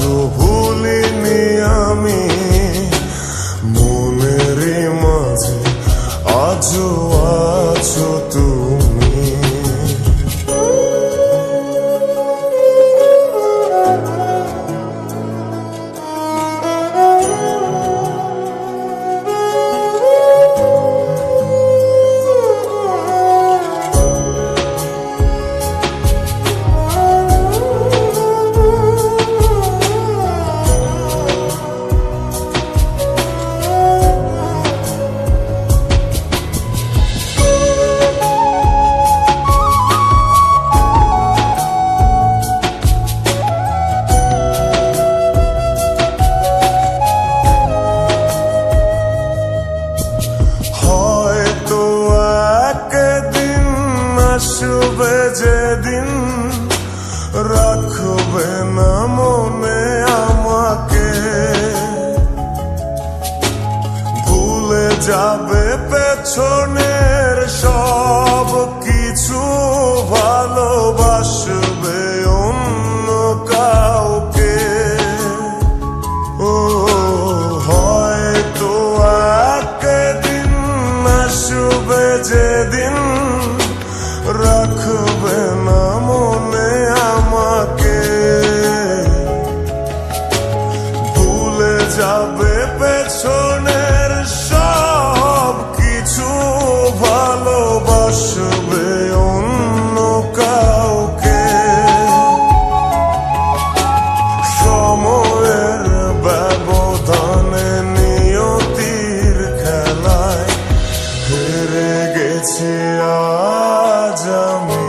আজও ভুলিনি আমি, মনের মাঝে আজও আছো তুমি। আসবে যেদিন রাখবে না মনে আমাকে, ভুলে যাবে পেছনের সব কিছু, ভালোবাসবে অন্য কাউকে। ও হয়তো একদিন আসবে যেদিন রাখবে না মনে আমাকে, ভুলে যাবে পেছনের সব কিছু, ভালোবাসবে অন্য কাউকে। সময়ের ব্যবধানে নিয়তির খেলায় হেরে গেছি আজ আমি।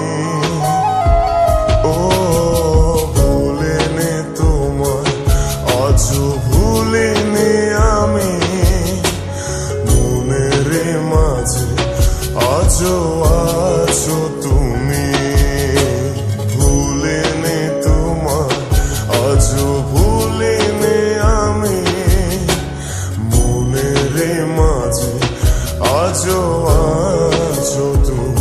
ও ভুলিনি তোমায়, আজও ভুলিনি আমি, মনের মাঝে আজও আছো তুমি। ভুলিনি তোমায়, আজও ভুলিনি আমি, মনের মাঝে আজও আছো তুমি।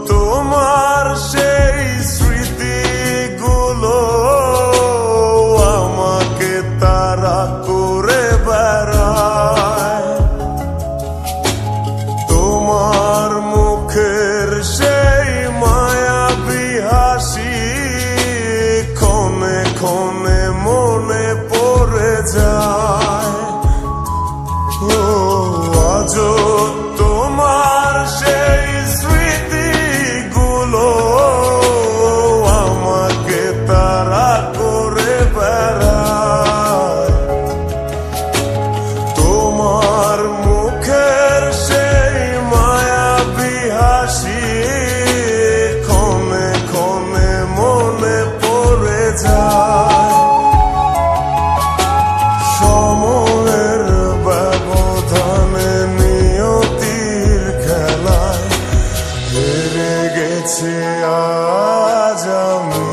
তোমার সেই স্মৃতিগুলো আমাকে তাড়া করে বেড়ায়, তোমার মুখের সেই মায়াবী হাসি ক্ষণে ক্ষণে মনে পড়ে যায়। ও আজও তোমার সেই স্মৃতিগুলো আমাকে তাড়া করে বেড়ায়, তোমার মুখের সেই মায়াবী হাসি ক্ষণে ক্ষণে মনে পড়ে যায়। সময়ের ব্যবধানে নিয়তির খেলায় হেরে গেছি আজ আমি।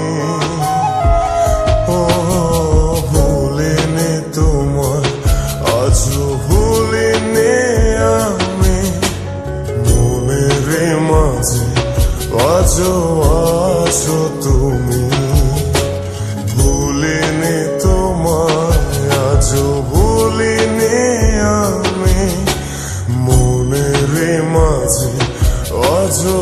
ও ভুলিনি তোমায়, আজও ভুলিনি আমি, মনের মাঝে আজও আছো তুমি। ভুলিনি তোমায়, আজও ভুলিনি আমি, মনের মাঝে আজও